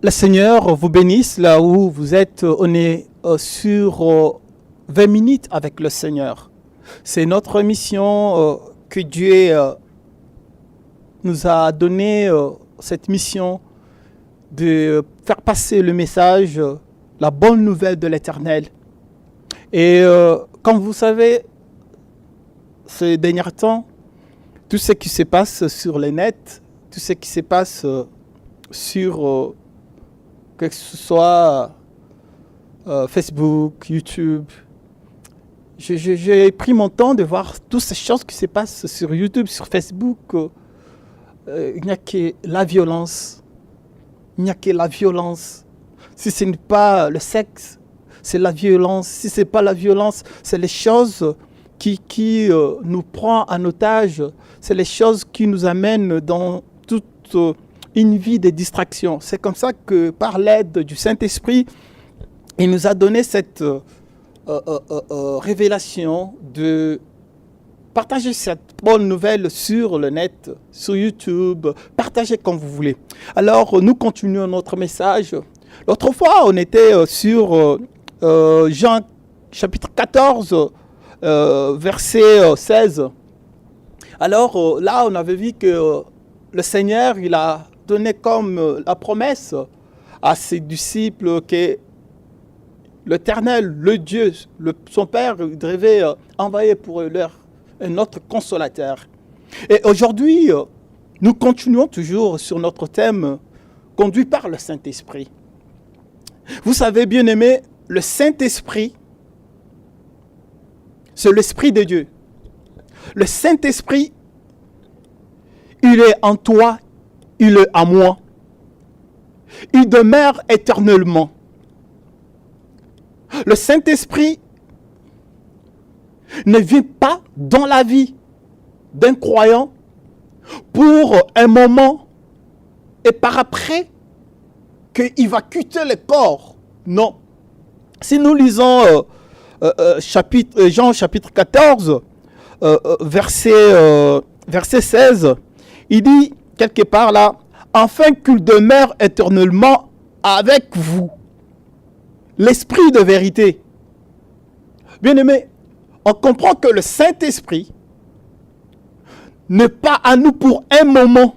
Le Seigneur vous bénisse là où vous êtes. On est sur 20 minutes avec le Seigneur. C'est notre mission que Dieu nous a donné, cette mission de faire passer le message, la bonne nouvelle de l'Éternel. Et comme vous savez, ces derniers temps, tout ce qui se passe sur le net, tout ce qui se passe sur que ce soit Facebook, YouTube. J'ai pris mon temps de voir toutes ces choses qui se passent sur YouTube, sur Facebook. Il n'y a que la violence. Il n'y a que la violence. Si ce n'est pas le sexe, c'est la violence. Si ce n'est pas la violence, c'est les choses qui nous prennent en otage. C'est les choses qui nous amènent dans toute une vie de distraction. C'est comme ça que par l'aide du Saint-Esprit, il nous a donné cette révélation de partager cette bonne nouvelle sur le net, sur YouTube, partagez comme vous voulez. Alors, nous continuons notre message. L'autre fois, on était sur Jean chapitre 14, verset 16. Alors là, on avait vu que le Seigneur, il a donné comme la promesse à ses disciples que l'Éternel, le Dieu, son Père, il devait envoyer pour leur un autre consolateur. Et aujourd'hui, nous continuons toujours sur notre thème conduit par le Saint-Esprit. Vous savez, bien-aimés, le Saint-Esprit, c'est l'Esprit de Dieu. Le Saint-Esprit, il est en toi, il est en moi. Il demeure éternellement. Le Saint-Esprit ne vient pas dans la vie d'un croyant pour un moment et par après qu'il va quitter le corps. Non. Si nous lisons Jean chapitre 14, verset 16, il dit quelque part là, afin qu'il demeure éternellement avec vous. L'esprit de vérité. Bien-aimé, on comprend que le Saint-Esprit n'est pas à nous pour un moment.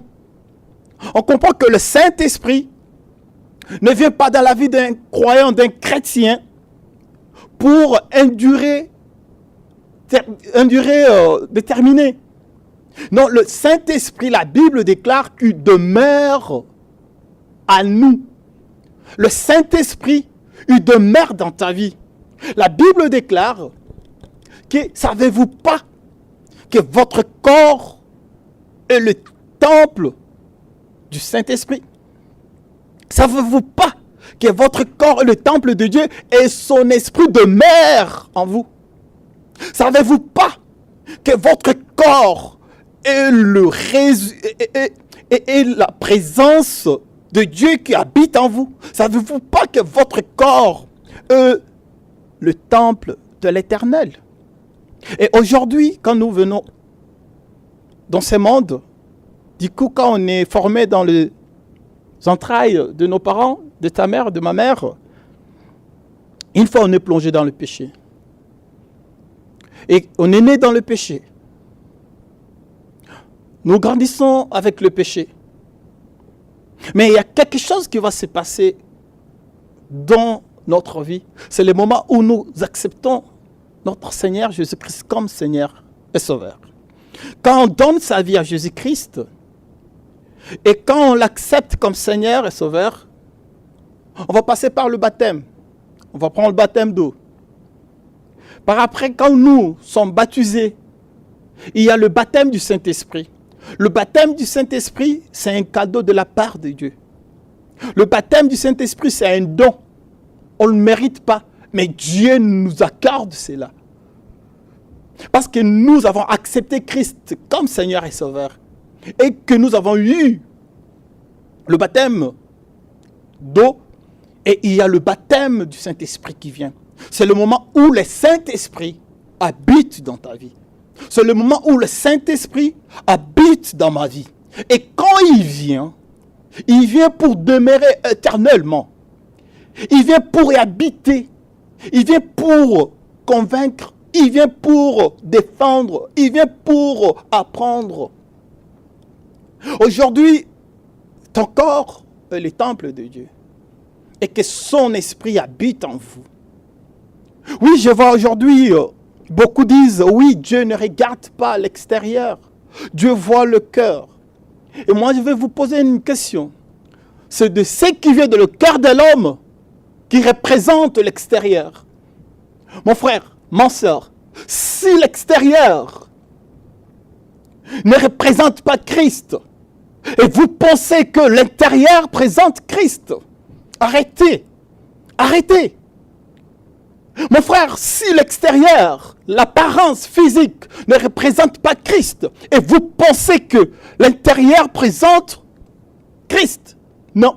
On comprend que le Saint-Esprit ne vient pas dans la vie d'un croyant, d'un chrétien, pour une durée déterminée. Non, le Saint-Esprit, la Bible déclare qu'il demeure à nous. Le Saint-Esprit, il demeure dans ta vie. La Bible déclare que, savez-vous pas que votre corps est le temple du Saint-Esprit? Savez-vous pas que votre corps est le temple de Dieu et son esprit demeure en vous? Savez-vous pas que votre corps est la présence de Dieu qui habite en vous? Savez-vous pas que votre corps est le temple de l'Éternel? Et aujourd'hui, quand nous venons dans ce monde, du coup, quand on est formé dans les entrailles de nos parents, de ta mère, de ma mère, une fois on est plongé dans le péché. Et on est né dans le péché. Nous grandissons avec le péché. Mais il y a quelque chose qui va se passer dans notre vie. C'est le moment où nous acceptons notre Seigneur Jésus-Christ comme Seigneur et Sauveur. Quand on donne sa vie à Jésus-Christ et quand on l'accepte comme Seigneur et Sauveur, on va passer par le baptême. On va prendre le baptême d'eau. Par après, quand nous sommes baptisés, il y a le baptême du Saint-Esprit. Le baptême du Saint-Esprit, c'est un cadeau de la part de Dieu. Le baptême du Saint-Esprit, c'est un don. On ne le mérite pas, mais Dieu nous accorde cela. Parce que nous avons accepté Christ comme Seigneur et Sauveur. Et que nous avons eu le baptême d'eau. Et il y a le baptême du Saint-Esprit qui vient. C'est le moment où le Saint-Esprit habite dans ta vie. C'est le moment où le Saint-Esprit habite dans ma vie. Et quand il vient, Il vient pour demeurer éternellement. Il vient pour y habiter. Il vient pour convaincre. Il vient pour défendre. Il vient pour apprendre. Aujourd'hui, ton corps est le temple de Dieu. Et que son esprit habite en vous. Oui, je vois aujourd'hui, beaucoup disent, oui, Dieu ne regarde pas l'extérieur. Dieu voit le cœur. Et moi, je vais vous poser une question. C'est de ce qui vient de le cœur de l'homme qui représente l'extérieur. Mon frère, ma soeur, si l'extérieur ne représente pas Christ, et vous pensez que l'intérieur présente Christ, arrêtez, arrêtez. Mon frère, si l'extérieur, l'apparence physique ne représente pas Christ, et vous pensez que l'intérieur présente Christ, non,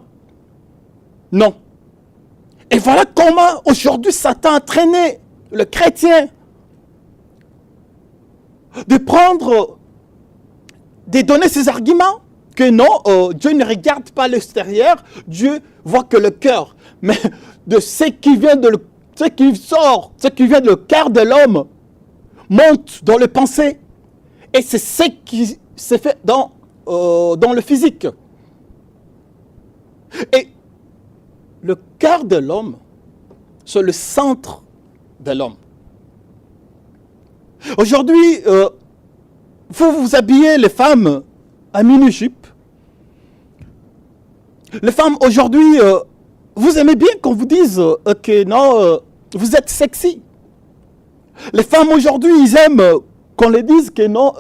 non. Et voilà comment aujourd'hui Satan a entraîné le chrétien de prendre, de donner ses arguments, que non, Dieu ne regarde pas l'extérieur, Dieu voit que le cœur. Mais de ce qui vient de ce qui sort, ce qui vient de le cœur de l'homme, monte dans le pensée. Et c'est ce qui se fait dans le physique. Et le cœur de l'homme, c'est le centre de l'homme. Aujourd'hui, vous habillez les femmes à mini-jupe. Les femmes aujourd'hui, vous aimez bien qu'on vous dise que non, vous êtes sexy. Les femmes aujourd'hui, ils aiment qu'on les dise que non,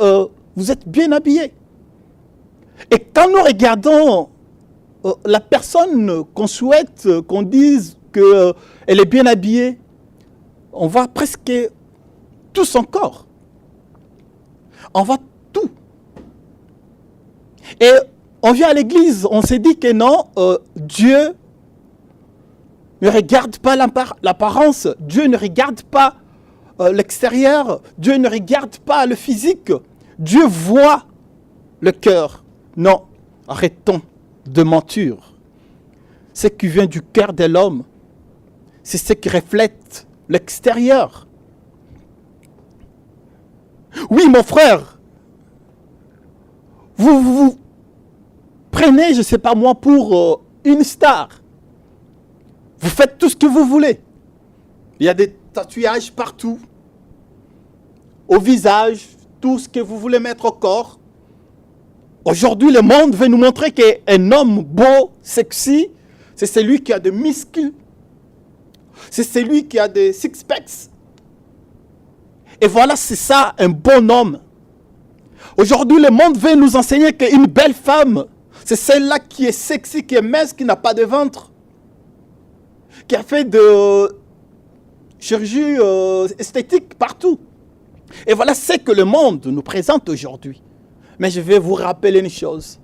vous êtes bien habillés. Et quand nous regardons la personne qu'on souhaite qu'on dise qu'elle est bien habillée, on voit presque tout son corps. On voit tout. Et on vient à l'église, on s'est dit que non, Dieu ne regarde pas l'apparence, Dieu ne regarde pas l'extérieur, Dieu ne regarde pas le physique, Dieu voit le cœur. Non, arrêtons de mentir. Ce qui vient du cœur de l'homme, c'est ce qui reflète l'extérieur. Oui, mon frère, vous prenez, je ne sais pas moi, pour une star. Vous faites tout ce que vous voulez. Il y a des tatouages partout, au visage, tout ce que vous voulez mettre au corps. Aujourd'hui, le monde veut nous montrer qu'un homme beau, sexy, c'est celui qui a des muscles, c'est celui qui a des six-packs. Et voilà, c'est ça, un bon homme. Aujourd'hui, le monde veut nous enseigner qu'une belle femme, c'est celle-là qui est sexy, qui est mince, qui n'a pas de ventre, qui a fait de chirurgie esthétique partout. Et voilà ce que le monde nous présente aujourd'hui. Mais je vais vous rappeler une chose.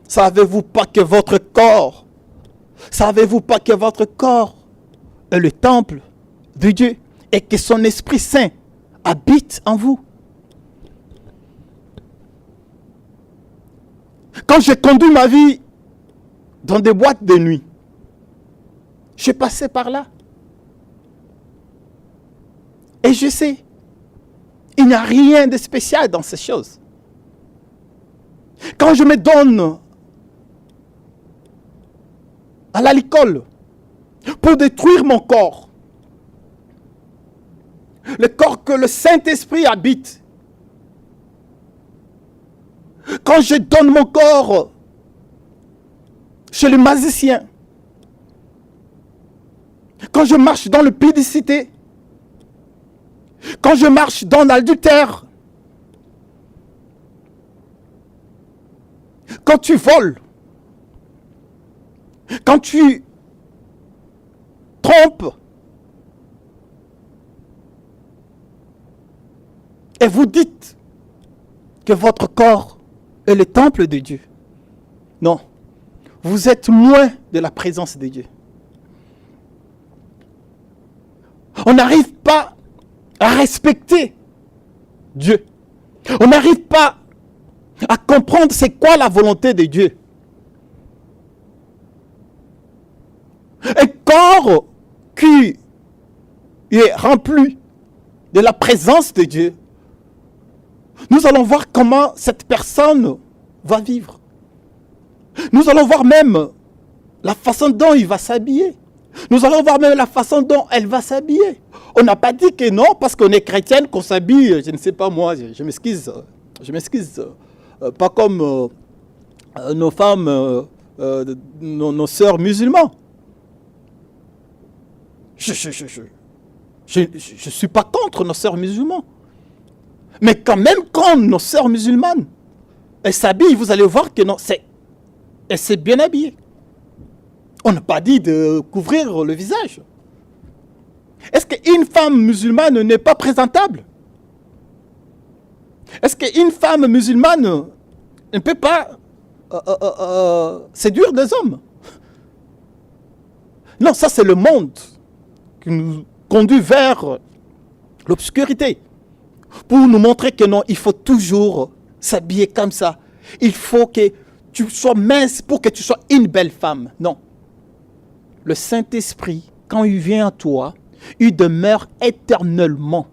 Savez-vous pas que votre corps, savez-vous pas que votre corps est le temple de Dieu et que son Esprit Saint habite en vous? Quand j'ai conduit ma vie dans des boîtes de nuit, je suis passé par là. Et je sais, il n'y a rien de spécial dans ces choses. Quand je me donne à l'alcool pour détruire mon corps, le corps que le Saint-Esprit habite, quand je donne mon corps chez le magicien, quand je marche dans le pédicité, quand je marche dans l'adultère, quand tu voles, quand tu trompes, et vous dites que votre corps est le temple de Dieu. Non, vous êtes loin de la présence de Dieu. On n'arrive pas à respecter Dieu. On n'arrive pas à comprendre c'est quoi la volonté de Dieu. Un corps qui est rempli de la présence de Dieu. Nous allons voir comment cette personne va vivre. Nous allons voir même la façon dont il va s'habiller. Nous allons voir même la façon dont elle va s'habiller. On n'a pas dit que non, parce qu'on est chrétienne, qu'on s'habille, je ne sais pas moi, je m'excuse, pas comme nos femmes, nos sœurs musulmanes. Je ne suis pas contre nos sœurs musulmanes. Mais quand même, quand nos sœurs musulmanes, elles s'habillent, vous allez voir que non, elle s'est bien habillée. On n'a pas dit de couvrir le visage. Est-ce qu'une femme musulmane n'est pas présentable? Est-ce qu'une femme musulmane ne peut pas séduire des hommes? Non, ça c'est le monde qui nous conduit vers l'obscurité. Pour nous montrer que non, il faut toujours s'habiller comme ça. Il faut que tu sois mince pour que tu sois une belle femme. Non. Le Saint-Esprit, quand il vient à toi, il demeure éternellement.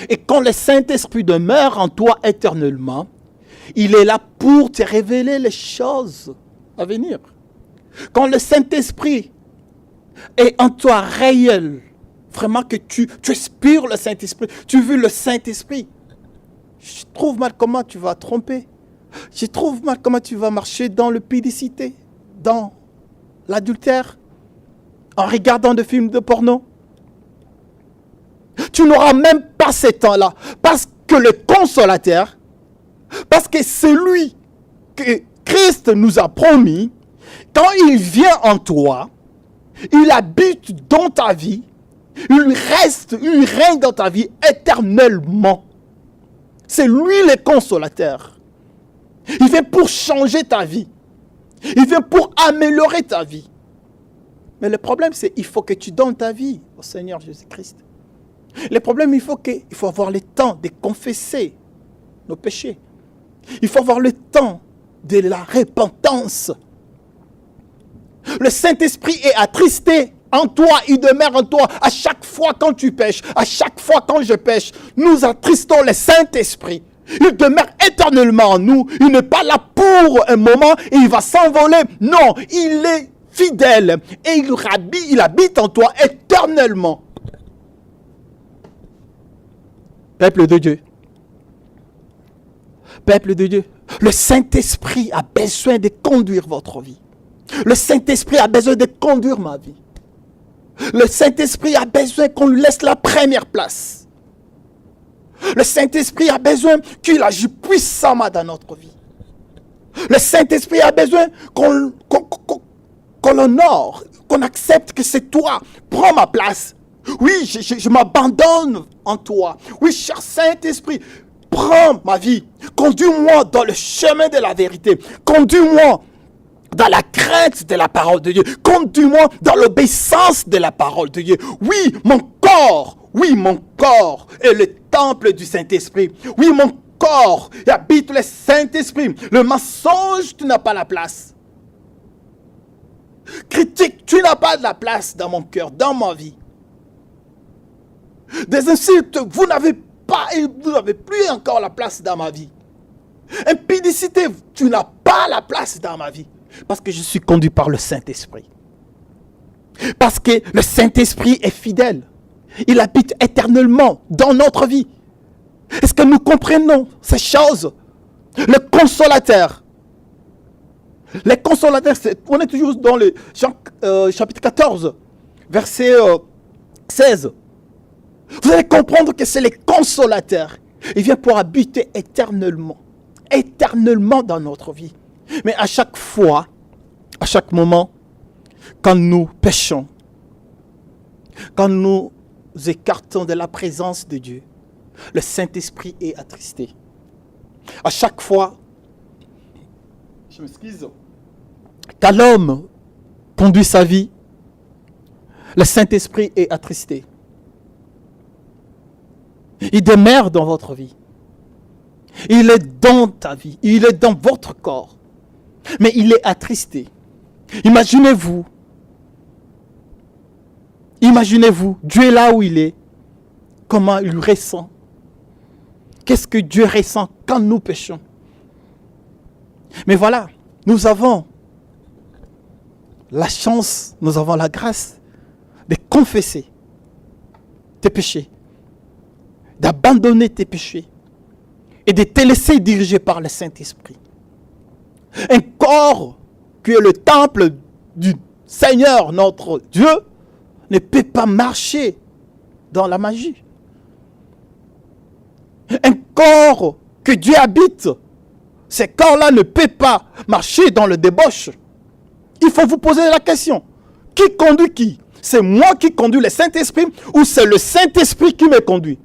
Et quand le Saint-Esprit demeure en toi éternellement, il est là pour te révéler les choses à venir. Quand le Saint-Esprit est en toi réel, vraiment que tu aspires le Saint-Esprit, tu veux le Saint-Esprit, je trouve mal comment tu vas tromper. Je trouve mal comment tu vas marcher dans le pédicité, dans l'adultère, en regardant des films de porno. Tu n'auras même pas ce temps-là. Parce que le consolateur, parce que celui que Christ nous a promis, quand il vient en toi, il habite dans ta vie, il règne dans ta vie éternellement. C'est lui le consolateur. Il vient pour changer ta vie. Il vient pour améliorer ta vie. Mais le problème, c'est qu'il faut que tu donnes ta vie au Seigneur Jésus-Christ. Le problème, il faut avoir le temps de confesser nos péchés. Il faut avoir le temps de la repentance. Le Saint-Esprit est attristé en toi, il demeure en toi. À chaque fois quand tu pêches, à chaque fois quand je pêche, nous attristons le Saint-Esprit. Il demeure éternellement en nous. Il n'est pas là pour un moment et il va s'envoler. Non, il est fidèle et il habite en toi éternellement. Peuple de Dieu. Peuple de Dieu. Le Saint-Esprit a besoin de conduire votre vie. Le Saint-Esprit a besoin de conduire ma vie. Le Saint-Esprit a besoin qu'on lui laisse la première place. Le Saint-Esprit a besoin qu'il agisse puissamment dans notre vie. Le Saint-Esprit a besoin qu'on l'honore, qu'on accepte que c'est toi. Prends ma place. Oui, je m'abandonne en toi. Oui, cher Saint-Esprit, prends ma vie. Conduis-moi dans le chemin de la vérité. Conduis-moi dans la crainte de la parole de Dieu. Conduis-moi dans l'obéissance de la parole de Dieu. Oui, mon corps est le temple du Saint-Esprit. Oui, mon corps habite le Saint-Esprit. Le mensonge, tu n'as pas la place. Critique, tu n'as pas de la place dans mon cœur, dans ma vie. Des insultes, vous n'avez plus encore la place dans ma vie. Impudicité, tu n'as pas la place dans ma vie. Parce que je suis conduit par le Saint-Esprit. Parce que le Saint-Esprit est fidèle. Il habite éternellement dans notre vie. Est-ce que nous comprenons ces choses? Le consolateur. Les consolateurs, on est toujours dans le chapitre 14, verset 16. Vous allez comprendre que c'est les consolateurs. Il vient pour habiter éternellement dans notre vie. Mais à chaque fois, à chaque moment, quand nous péchons, quand nous écartons de la présence de Dieu, le Saint-Esprit est attristé. À chaque fois, je m'excuse, quand l'homme conduit sa vie, le Saint-Esprit est attristé. Il demeure dans votre vie. Il est dans ta vie. Il est dans votre corps. Mais il est attristé. Imaginez-vous Imaginez-vous, Dieu est là où il est. Comment il ressent? Qu'est-ce que Dieu ressent quand nous péchons? Mais voilà, nous avons la chance, nous avons la grâce de confesser tes péchés, d'abandonner tes péchés et de te laisser diriger par le Saint-Esprit. Un corps qui est le temple du Seigneur, notre Dieu, ne peut pas marcher dans la magie. Un corps que Dieu habite, ce corps-là ne peut pas marcher dans le débauche. Il faut vous poser la question. Qui conduit qui? C'est moi qui conduis le Saint-Esprit ou c'est le Saint-Esprit qui me conduit?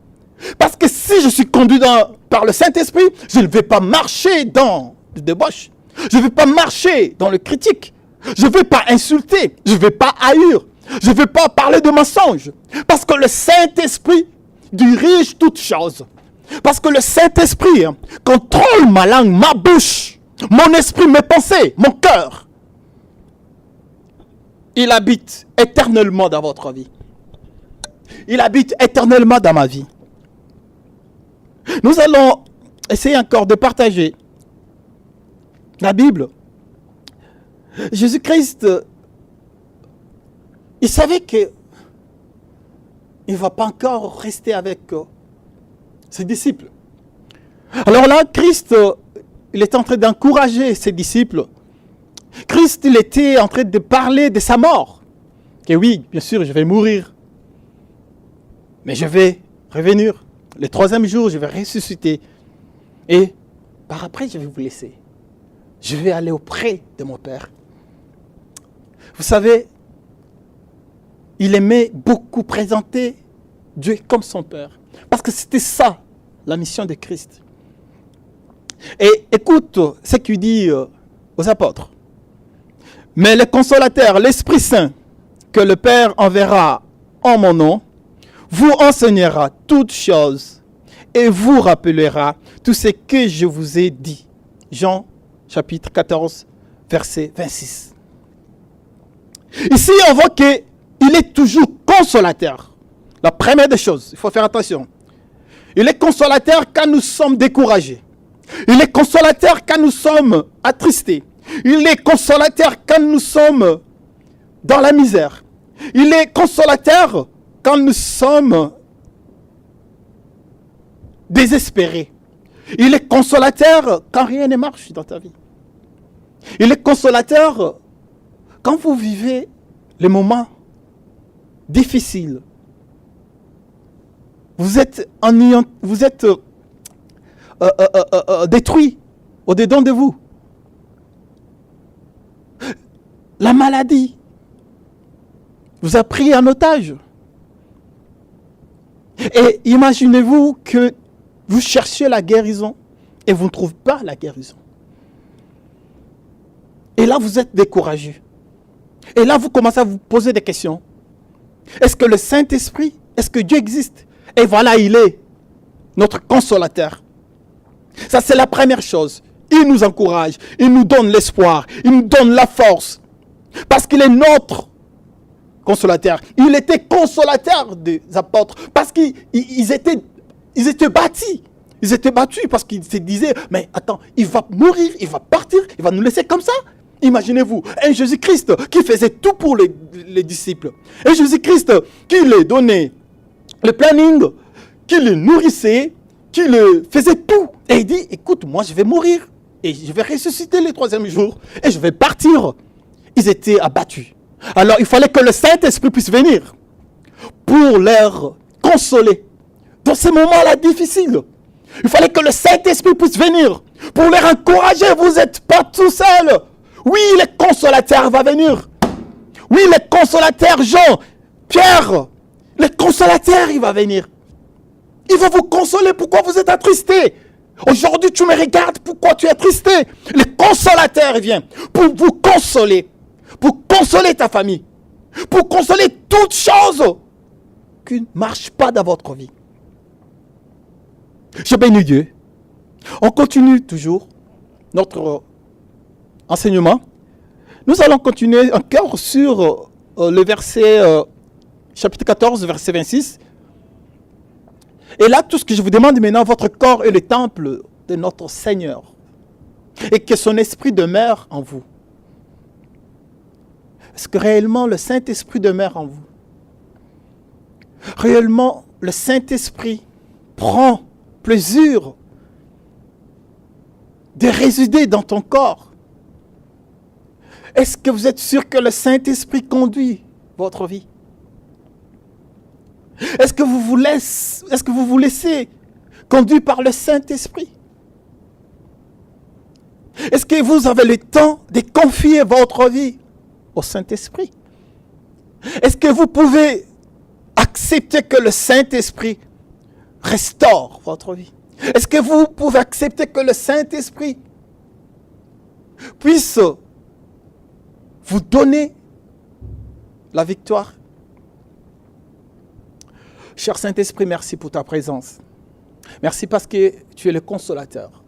Parce que si je suis conduit par le Saint-Esprit, je ne vais pas marcher dans le débauche. Je ne vais pas marcher dans le critique. Je ne vais pas insulter. Je ne vais pas haïr. Je ne vais pas parler de mensonges. Parce que le Saint-Esprit dirige toutes choses. Parce que le Saint-Esprit contrôle ma langue, ma bouche, mon esprit, mes pensées, mon cœur. Il habite éternellement dans votre vie. Il habite éternellement dans ma vie. Nous allons essayer encore de partager la Bible. Jésus-Christ, il savait que il ne va pas encore rester avec ses disciples. Alors là, Christ, il est en train d'encourager ses disciples. Christ, il était en train de parler de sa mort. Que oui, bien sûr, je vais mourir. Mais je vais revenir. Le troisième jour, je vais ressusciter. Et par après, je vais vous laisser. Je vais aller auprès de mon Père. Vous savez, il aimait beaucoup présenter Dieu comme son Père. Parce que c'était ça, la mission de Christ. Et écoute ce qu'il dit aux apôtres. Mais le consolateur, l'Esprit Saint, que le Père enverra en mon nom, vous enseignera toutes choses et vous rappellera tout ce que je vous ai dit. Jean chapitre 14, verset 26. Ici, on voit qu'il est toujours consolateur. La première des choses, il faut faire attention. Il est consolateur quand nous sommes découragés. Il est consolateur quand nous sommes attristés. Il est consolateur quand nous sommes dans la misère. Il est consolateur quand nous sommes désespérés. Il est consolateur quand rien ne marche dans ta vie. Il est consolateur quand vous vivez les moments difficiles. Vous êtes détruit au-dedans de vous. La maladie vous a pris en otage. Et imaginez-vous que vous cherchez la guérison et vous ne trouvez pas la guérison. Et là, vous êtes découragé. Et là, vous commencez à vous poser des questions. Est-ce que le Saint-Esprit, est-ce que Dieu existe? Et voilà, il est notre consolateur. Ça, c'est la première chose. Il nous encourage, il nous donne l'espoir, il nous donne la force. Parce qu'il est notre consolateur. Il était consolateur des apôtres parce qu'ils étaient battus. Ils étaient battus parce qu'ils se disaient, mais attends, il va mourir, il va partir, il va nous laisser comme ça. Imaginez-vous, un Jésus-Christ qui faisait tout pour les disciples. Un Jésus-Christ qui leur donnait le planning, qui les nourrissait, qui le faisait tout. Et il dit, écoute, moi je vais mourir et je vais ressusciter le troisième jour et je vais partir. Ils étaient abattus. Alors il fallait que le Saint-Esprit puisse venir pour leur consoler dans ces moments-là difficiles. Il fallait que le Saint-Esprit puisse venir pour leur encourager. Vous n'êtes pas tout seul. Oui, le consolateur va venir. Oui, le consolateur Jean, Pierre, le consolateur, il va venir. Il va vous consoler. Pourquoi vous êtes attristé? Aujourd'hui, tu me regardes. Pourquoi tu es attristé? Le consolateur vient pour vous consoler. Pour consoler ta famille. Pour consoler toutes choses qui ne marchent pas dans votre vie. Je bénis Dieu. On continue toujours notre enseignement. Nous allons continuer encore sur le verset chapitre 14, verset 26. Et là, tout ce que je vous demande maintenant, votre corps est le temple de notre Seigneur. Et que son esprit demeure en vous. Est-ce que réellement le Saint-Esprit demeure en vous? Réellement, le Saint-Esprit prend plaisir de résider dans ton corps? Est-ce que vous êtes sûr que le Saint-Esprit conduit votre vie? Est-ce que vous vous laissez conduire par le Saint-Esprit? Est-ce que vous avez le temps de confier votre vie au Saint-Esprit? Est-ce que vous pouvez accepter que le Saint-Esprit restaure votre vie? Est-ce que vous pouvez accepter que le Saint-Esprit puisse vous donner la victoire? Cher Saint-Esprit, merci pour ta présence. Merci parce que tu es le consolateur.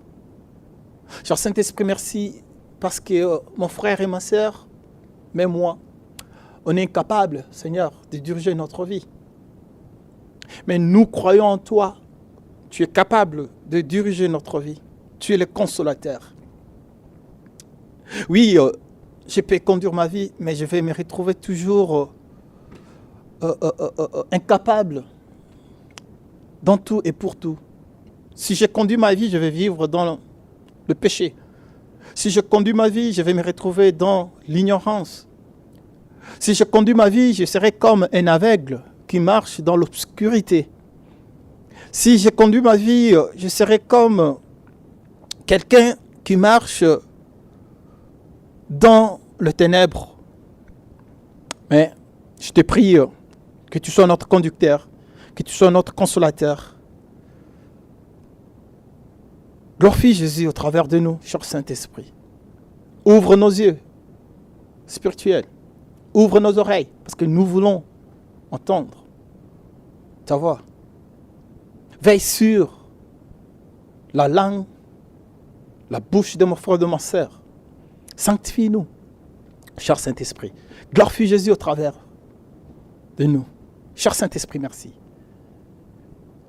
Cher Saint-Esprit, merci parce que mon frère et ma sœur, même moi, on est incapable, Seigneur, de diriger notre vie. Mais nous croyons en toi. Tu es capable de diriger notre vie. Tu es le consolateur. Oui, je peux conduire ma vie, mais je vais me retrouver toujours incapable dans tout et pour tout. Si je conduis ma vie, je vais vivre dans le péché. Si je conduis ma vie, je vais me retrouver dans l'ignorance. Si je conduis ma vie, je serai comme un aveugle qui marche dans l'obscurité. Si je conduis ma vie, je serai comme quelqu'un qui marche dans le ténèbre. Mais je te prie que tu sois notre conducteur, que tu sois notre consolateur. Glorifie Jésus au travers de nous, cher Saint-Esprit. Ouvre nos yeux spirituels. Ouvre nos oreilles, parce que nous voulons entendre ta voix. Veille sur la langue, la bouche de mon frère et de ma sœur. Sanctifie-nous, cher Saint-Esprit. Glorifie Jésus au travers de nous. Cher Saint-Esprit, merci.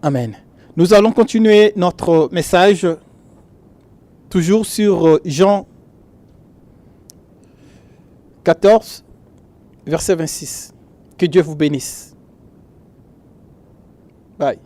Amen. Nous allons continuer notre message toujours sur Jean 14, verset 26. Que Dieu vous bénisse. Bye.